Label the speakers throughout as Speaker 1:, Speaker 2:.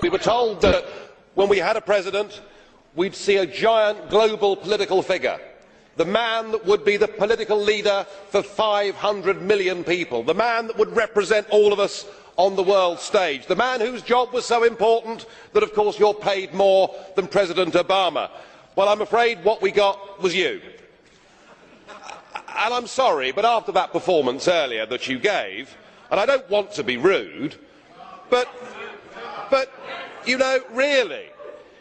Speaker 1: We were told that when we had a president, we'd see a giant global political figure, the man that would be the political leader for 500 million people, the man that would represent all of us on the world stage, the man whose job was so important that, of course, you're paid more than President Obama. Well, I'm afraid what we got was you. And I'm sorry, but after that performance earlier that you gave, and I don't want to be rude, but you know, really,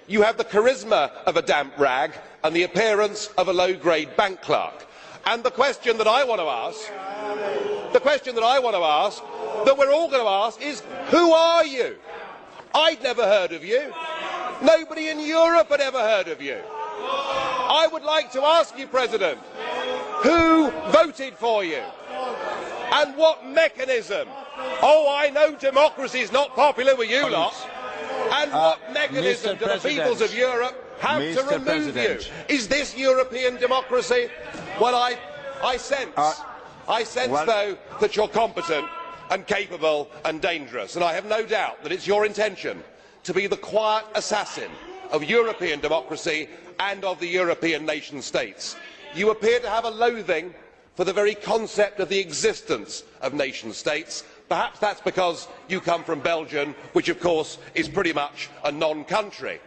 Speaker 1: you have the charisma of a damp rag and the appearance of a low-grade bank clerk. And the question that I want to ask, that we're all going to ask is, who are you? I'd never heard of you. Nobody in Europe had ever heard of you. I would like to ask you, President, who voted for you? And what mechanism? Oh, I know democracy is not popular with you lot. And what mechanism do the peoples of Europe have to remove you? Is this European democracy? Well, I sense, though, that you're competent and capable and dangerous, and I have no doubt that it's your intention to be the quiet assassin of European democracy and of the European nation states. You appear to have a loathing for the very concept of the existence of nation states. Perhaps that's because you come from Belgium, which of course is pretty much a non-country.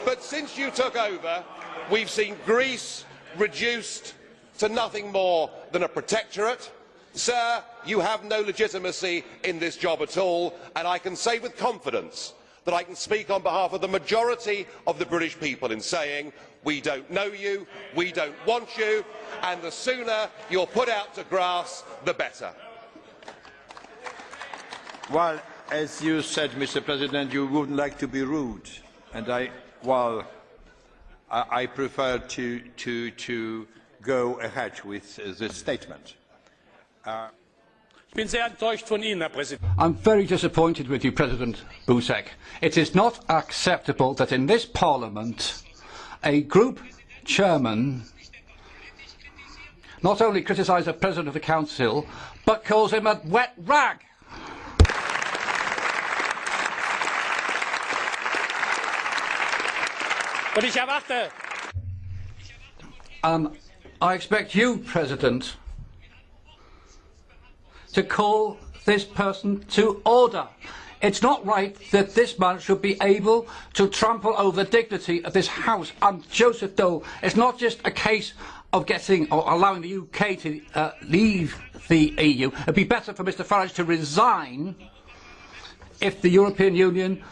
Speaker 1: But since you took over, we've seen Greece reduced to nothing more than a protectorate. Sir, you have no legitimacy in this job at all, and I can say with confidence that I can speak on behalf of the majority of the British people in saying we don't know you, we don't want you, and the sooner you're put out to grass, the better.
Speaker 2: Well, as you said, Mr. President, you wouldn't like to be rude, and I prefer to go ahead with this statement.
Speaker 3: I'm very disappointed with you, President Buzek. It is not acceptable that in this Parliament a group chairman not only criticises the President of the Council, but calls him a wet rag. I expect you, President, to call this person to order. It's not right that this man should be able to trample over the dignity of this House. And Joseph Dole, it's not just a case of getting or allowing the UK to leave the EU. It'd be better for Mr Farage to resign if the European Union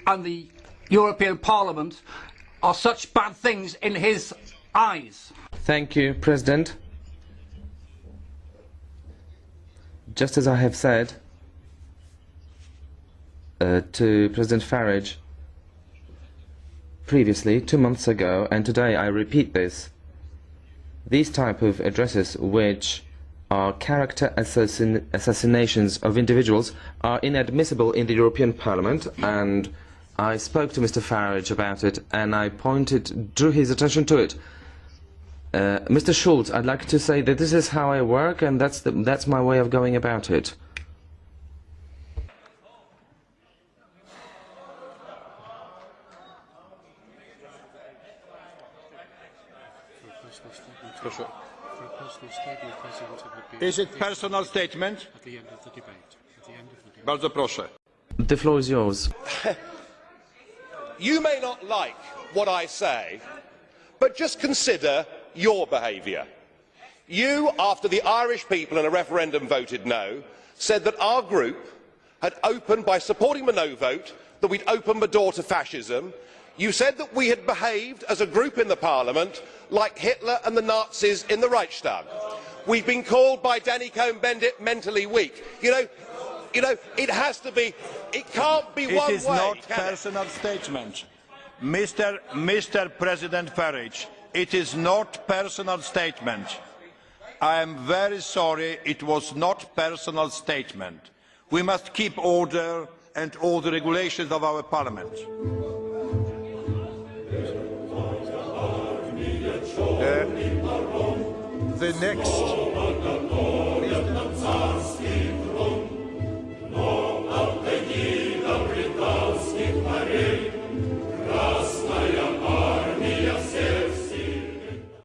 Speaker 3: and the European Parliament are such bad things in his eyes.
Speaker 4: Thank you, President. Just as I have said to President Farage previously, 2 months ago, and today I repeat this, these type of addresses, which are character assassinations of individuals, are inadmissible in the European Parliament, and I spoke to Mr Farage about it and I drew his attention to it. Mr Schulz, I'd like to say that this is how I work, and that's my way of going about it.
Speaker 2: Is it personal statement?
Speaker 5: At the end of the debate.
Speaker 2: Bardzo proszę.
Speaker 4: The floor is yours.
Speaker 1: You may not like what I say, but just consider your behaviour. You, after the Irish people in a referendum voted no, said that our group had opened, by supporting the no vote, that we'd opened the door to fascism. You said that we had behaved as a group in the Parliament like Hitler and the Nazis in the Reichstag. We've been called by Danny Cohn-Bendit mentally weak. You know, it has to be, it can't be one way.
Speaker 2: It is not personal statement. Mr. President Farage, it is not personal statement. I am very sorry, it was not personal statement. We must keep order and all the regulations of our Parliament. The next